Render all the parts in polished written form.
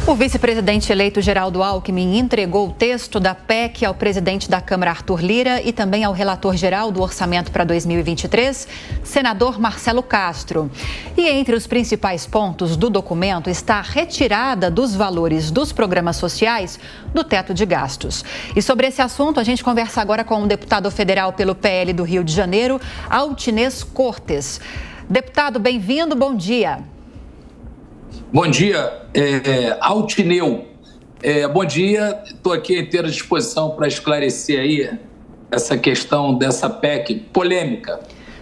O vice-presidente eleito Geraldo Alckmin entregou o texto da PEC ao presidente da Câmara, Arthur Lira, e também ao relator-geral do orçamento para 2023, senador Marcelo Castro. E entre os principais pontos do documento está a retirada dos valores dos programas sociais do teto de gastos. E sobre esse assunto, a gente conversa agora com o deputado federal pelo PL do Rio de Janeiro, Altinês Cortes. Deputado, bem-vindo, bom dia. Bom dia, Altineu. Bom dia, estou aqui à inteira disposição para esclarecer aí essa questão dessa PEC polêmica.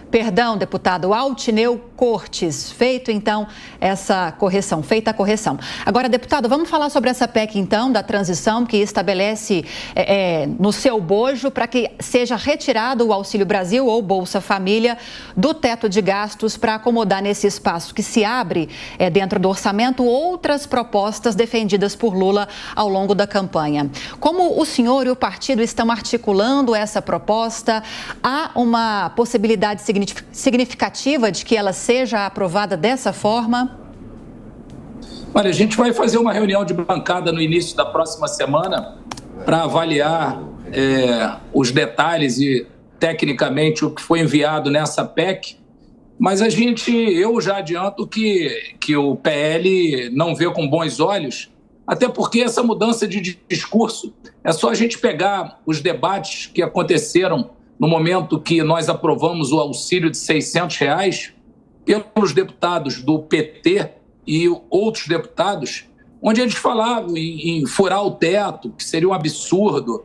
Perdão, deputado, Altineu Cortes, feita a correção. Agora, deputado, vamos falar sobre essa PEC, então, da transição que estabelece no seu bojo para que seja retirado o Auxílio Brasil ou Bolsa Família do teto de gastos para acomodar nesse espaço que se abre dentro do orçamento outras propostas defendidas por Lula ao longo da campanha. Como o senhor e o partido estão articulando essa proposta? Há uma possibilidade significativa de que ela seja aprovada dessa forma? Olha, a gente vai fazer uma reunião de bancada no início da próxima semana para avaliar os detalhes e, tecnicamente, o que foi enviado nessa PEC. Mas eu já adianto que o PL não vê com bons olhos, até porque essa mudança de discurso é só a gente pegar os debates que aconteceram no momento que nós aprovamos o auxílio de R$600 pelos deputados do PT e outros deputados, onde eles falavam em furar o teto, que seria um absurdo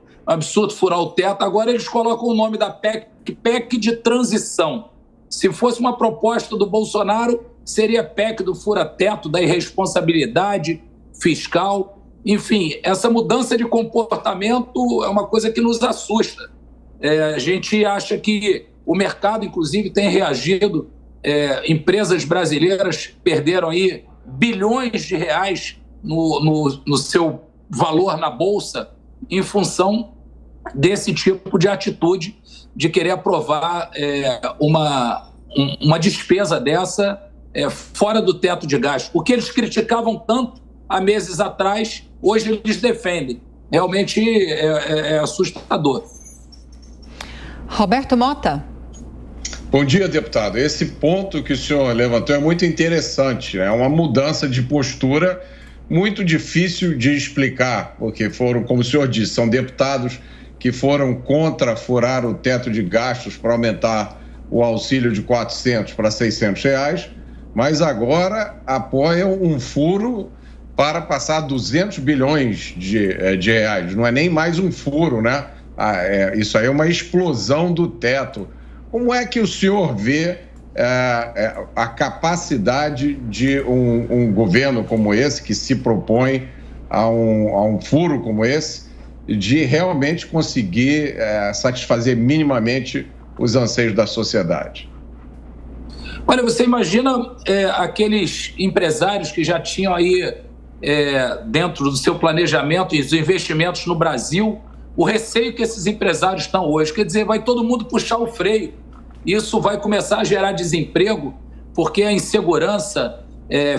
furar o teto. Agora eles colocam o nome da PEC de transição. Se fosse uma proposta do Bolsonaro, seria PEC do fura-teto, da irresponsabilidade fiscal. Enfim, essa mudança de comportamento é uma coisa que nos assusta. A gente acha que o mercado, inclusive, tem reagido. Empresas brasileiras perderam aí bilhões de reais no seu valor na Bolsa em função desse tipo de atitude de querer aprovar uma despesa dessa fora do teto de gastos. O que eles criticavam tanto há meses atrás, hoje eles defendem. Realmente é assustador. Roberto Mota. Bom dia, deputado. Esse ponto que o senhor levantou é muito interessante. É uma mudança de postura muito difícil de explicar, porque foram, como o senhor disse, são deputados que foram contra furar o teto de gastos para aumentar o auxílio de R$400 para R$600, mas agora apoiam um furo para passar 200 bilhões de reais. Não é nem mais um furo, né? Isso aí é uma explosão do teto. Como é que o senhor vê a capacidade de um governo como esse, que se propõe a um furo como esse, de realmente conseguir satisfazer minimamente os anseios da sociedade? Olha, você imagina aqueles empresários que já tinham aí dentro do seu planejamento e os investimentos no Brasil, o receio que esses empresários estão hoje. Quer dizer, vai todo mundo puxar o freio. Isso vai começar a gerar desemprego, porque a insegurança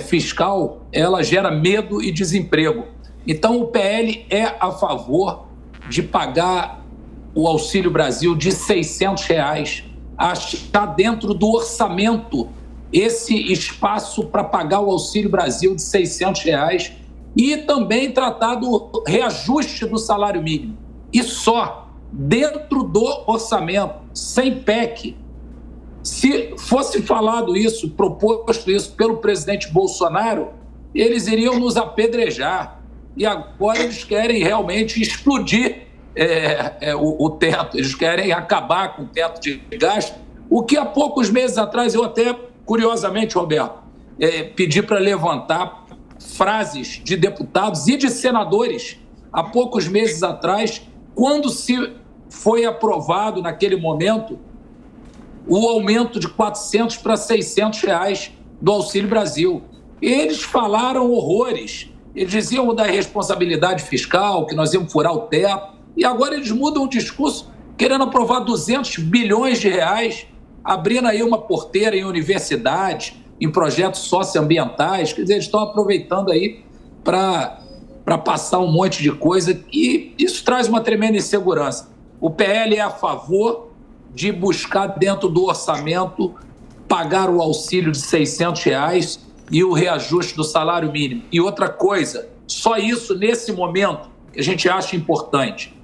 fiscal, ela gera medo e desemprego. Então, o PL é a favor de pagar o Auxílio Brasil de R$600. Está dentro do orçamento esse espaço para pagar o Auxílio Brasil de R$600 e também tratar do reajuste do salário mínimo. E só dentro do orçamento, sem PEC. Se fosse falado isso, proposto isso pelo presidente Bolsonaro, eles iriam nos apedrejar. E agora eles querem realmente explodir o teto, eles querem acabar com o teto de gasto, o que há poucos meses atrás, eu até, curiosamente, Roberto, pedi para levantar frases de deputados e de senadores, há poucos meses atrás, quando se foi aprovado, naquele momento, o aumento de R$400 para R$600 do Auxílio Brasil. Eles falaram horrores. Eles diziam da responsabilidade fiscal, que nós íamos furar o teto, e agora eles mudam o discurso, querendo aprovar 200 bilhões de reais, abrindo aí uma porteira em universidades, em projetos socioambientais. Quer dizer, eles estão aproveitando aí para para passar um monte de coisa e isso traz uma tremenda insegurança. O PL é a favor de buscar dentro do orçamento pagar o auxílio de R$600 e o reajuste do salário mínimo. E outra coisa, só isso nesse momento que a gente acha importante,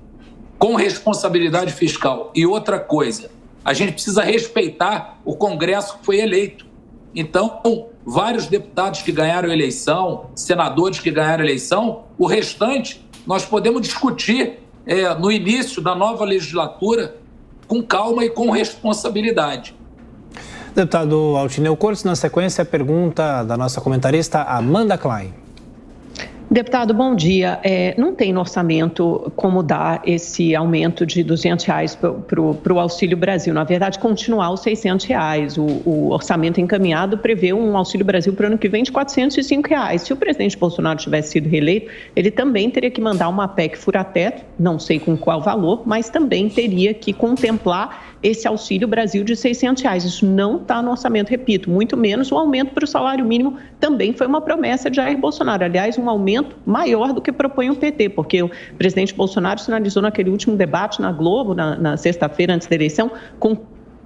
com responsabilidade fiscal. E outra coisa, a gente precisa respeitar o Congresso que foi eleito. Então, vários deputados que ganharam eleição, senadores que ganharam eleição, o restante nós podemos discutir no início da nova legislatura com calma e com responsabilidade. Deputado Altineu Cortes, na sequência, a pergunta da nossa comentarista Amanda Klein. Deputado, bom dia. Não tem no orçamento como dar esse aumento de R$200 para o Auxílio Brasil. Na verdade, continuar os R$600. O orçamento encaminhado prevê um Auxílio Brasil para o ano que vem de R$405. Se o presidente Bolsonaro tivesse sido reeleito, ele também teria que mandar uma PEC fura-teto, não sei com qual valor, mas também teria que contemplar esse Auxílio Brasil de R$600. Isso não está no orçamento, repito, muito menos o aumento para o salário mínimo também foi uma promessa de Jair Bolsonaro. Aliás, um aumento maior do que propõe o PT, porque o presidente Bolsonaro sinalizou naquele último debate na Globo, na sexta-feira antes da eleição, com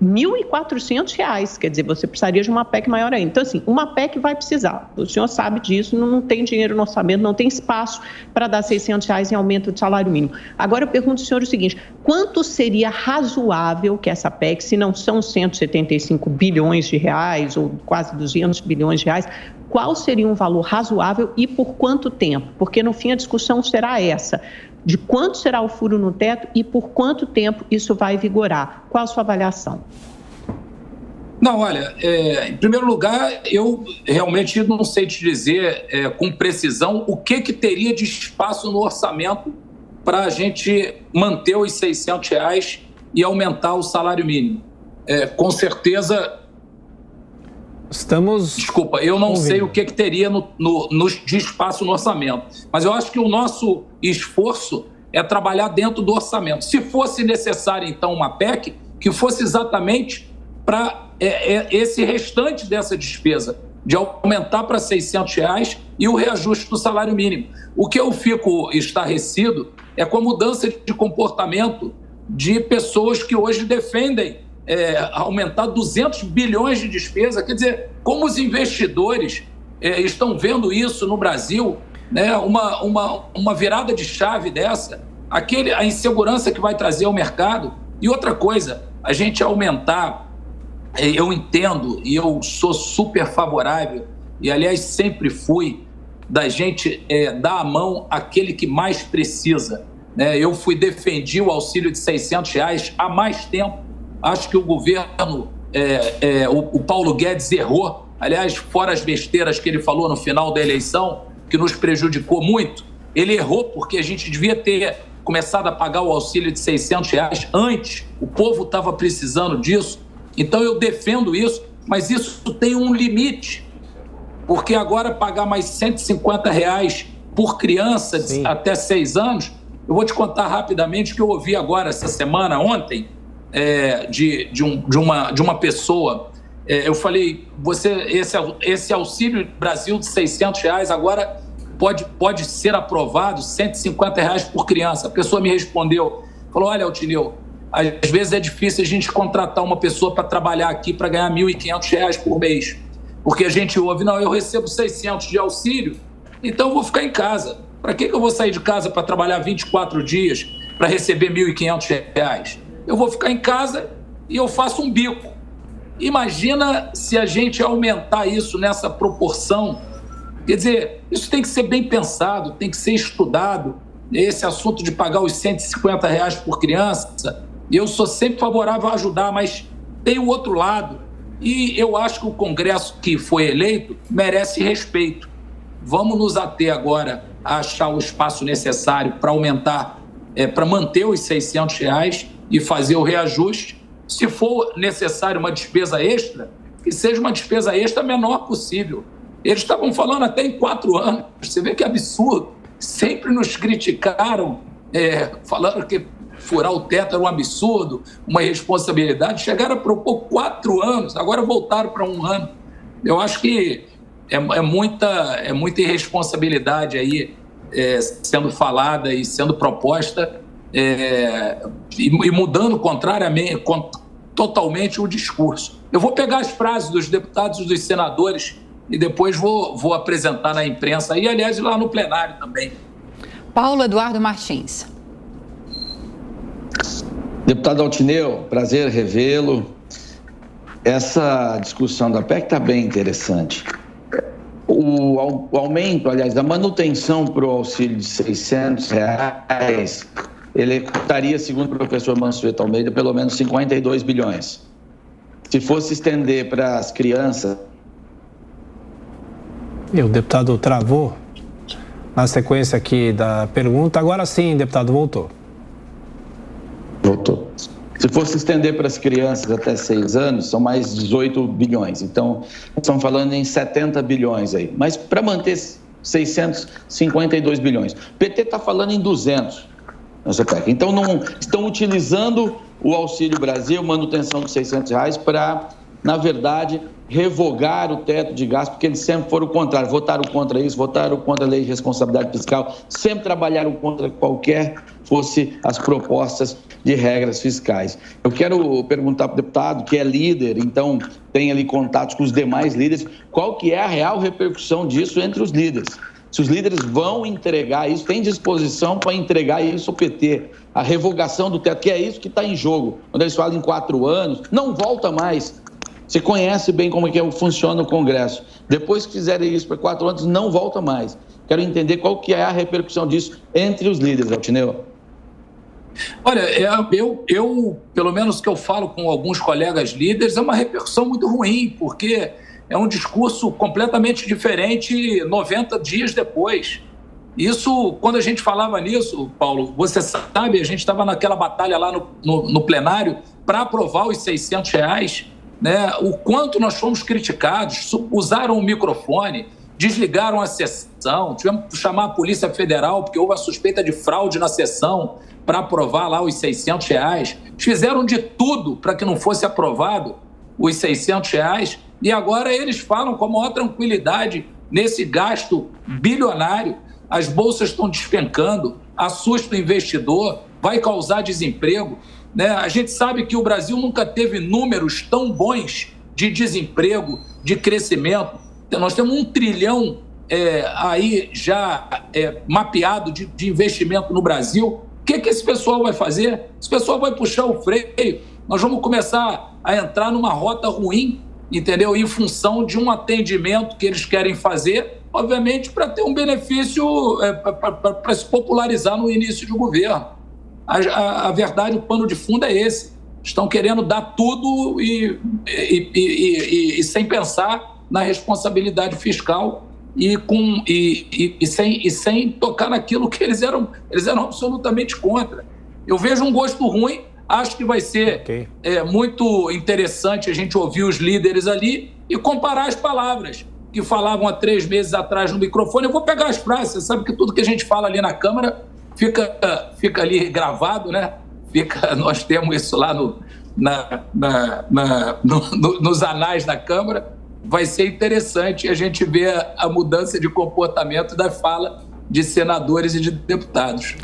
R$1.400, quer dizer, você precisaria de uma PEC maior ainda. Então, assim, uma PEC vai precisar, o senhor sabe disso, não tem dinheiro no orçamento, não tem espaço para dar R$600 em aumento de salário mínimo. Agora eu pergunto ao senhor o seguinte, quanto seria razoável que essa PEC, se não são 175 bilhões de reais ou quase 200 bilhões de reais, qual seria um valor razoável e por quanto tempo? Porque no fim a discussão será essa, de quanto será o furo no teto e por quanto tempo isso vai vigorar. Qual a sua avaliação? Não, olha, em primeiro lugar, eu realmente não sei te dizer com precisão o que teria de espaço no orçamento para a gente manter os R$600 e aumentar o salário mínimo. Com certeza... Desculpa, eu não sei o que teria de espaço no orçamento, mas eu acho que o nosso esforço é trabalhar dentro do orçamento. Se fosse necessário, então, uma PEC, que fosse exatamente para esse restante dessa despesa, de aumentar para R$600 e o reajuste do salário mínimo. O que eu fico estarrecido é com a mudança de comportamento de pessoas que hoje defendem aumentar 200 bilhões de despesa. Quer dizer, como os investidores estão vendo isso no Brasil, né? Uma virada de chave dessa, a insegurança que vai trazer ao mercado. E outra coisa, a gente aumentar, eu entendo e eu sou super favorável, e aliás sempre fui, da gente dar a mão àquele que mais precisa, né? Eu defendi o auxílio de R$600 há mais tempo. Acho que o governo, o Paulo Guedes errou, aliás, fora as besteiras que ele falou no final da eleição, que nos prejudicou muito, ele errou porque a gente devia ter começado a pagar o auxílio de R$600 antes, o povo estava precisando disso, então eu defendo isso, mas isso tem um limite, porque agora pagar mais R$150 por criança até 6 anos, eu vou te contar rapidamente que eu ouvi agora essa semana, ontem, de uma pessoa, eu falei, esse Auxílio Brasil de R$600 agora pode ser aprovado, R$150 por criança. A pessoa me respondeu, falou, olha, Altineu, às vezes é difícil a gente contratar uma pessoa para trabalhar aqui para ganhar R$1.500 por mês, porque a gente ouve, não, eu recebo 600 de auxílio, então eu vou ficar em casa. Para que eu vou sair de casa para trabalhar 24 dias para receber R$1.500? Eu vou ficar em casa e eu faço um bico. Imagina se a gente aumentar isso nessa proporção. Quer dizer, isso tem que ser bem pensado, tem que ser estudado. Esse assunto de pagar os R$150 por criança, eu sou sempre favorável a ajudar, mas tem o outro lado. E eu acho que o Congresso que foi eleito merece respeito. Vamos nos ater agora a achar o espaço necessário para aumentar, para manter os R$600 e fazer o reajuste. Se for necessário uma despesa extra, que seja uma despesa extra menor possível. Eles estavam falando até em 4 anos. Você vê que absurdo. Sempre nos criticaram, falando que furar o teto era um absurdo, uma irresponsabilidade. Chegaram a propor 4 anos, agora voltaram para 1 ano. Eu acho que é muita irresponsabilidade aí sendo falada e sendo proposta e mudando totalmente o discurso. Eu vou pegar as frases dos deputados e dos senadores e depois vou apresentar na imprensa e, aliás, lá no plenário também. Paulo Eduardo Martins. Deputado Altineu, prazer revê-lo. Essa discussão da PEC está bem interessante. O aumento, aliás, da manutenção para o auxílio de R$600, ele estaria, segundo o professor Mansueto Almeida, pelo menos 52 bilhões. Se fosse estender para as crianças... E o deputado travou na sequência aqui da pergunta. Agora sim, deputado, voltou. Voltou. Se fosse estender para as crianças até 6 anos, são mais 18 bilhões. Então, estamos falando em 70 bilhões aí. Mas para manter 652 bilhões. O PT está falando em 200 nessa PEC. Então, não estão utilizando o Auxílio Brasil, manutenção de R$600, para, na verdade, revogar o teto de gasto, porque eles sempre foram contrários. Votaram contra isso, votaram contra a lei de responsabilidade fiscal, sempre trabalharam contra qualquer fosse as propostas de regras fiscais. Eu quero perguntar para o deputado, que é líder, então tem ali contatos com os demais líderes, qual que é a real repercussão disso entre os líderes? Se os líderes vão entregar isso, tem disposição para entregar isso ao PT, a revogação do teto, que é isso que está em jogo. Quando eles falam em 4 anos, não volta mais. Você conhece bem como é que funciona o Congresso. Depois que fizerem isso para 4 anos, não volta mais. Quero entender qual que é a repercussão disso entre os líderes, Altineu. Olha, eu, pelo menos que eu falo com alguns colegas líderes, é uma repercussão muito ruim, porque é um discurso completamente diferente 90 dias depois. Isso, quando a gente falava nisso, Paulo, você sabe, a gente estava naquela batalha lá no plenário para aprovar os R$600, né? O quanto nós fomos criticados, usaram o microfone, desligaram a sessão, tivemos que chamar a Polícia Federal porque houve a suspeita de fraude na sessão para aprovar lá os R$600. Fizeram de tudo para que não fosse aprovado os R$600 e agora eles falam com a maior tranquilidade nesse gasto bilionário. As bolsas estão despencando, assusta o investidor, vai causar desemprego, né? A gente sabe que o Brasil nunca teve números tão bons de desemprego, de crescimento. Nós temos 1 trilhão aí já mapeado de investimento no Brasil. O que esse pessoal vai fazer? Esse pessoal vai puxar o freio. Nós vamos começar a entrar numa rota ruim, entendeu? Em função de um atendimento que eles querem fazer, obviamente, para ter um benefício, para se popularizar no início do governo. A verdade, o pano de fundo é esse. Estão querendo dar tudo e sem pensar na responsabilidade fiscal e sem tocar naquilo que eles eram absolutamente contra. Eu vejo um gosto ruim, acho que vai ser muito interessante a gente ouvir os líderes ali e comparar as palavras que falavam há 3 meses atrás no microfone. Eu vou pegar as frases, você sabe que tudo que a gente fala ali na Câmara fica ali gravado, né? Nós temos isso lá nos anais da Câmara. Vai ser interessante a gente ver a mudança de comportamento da fala de senadores e de deputados.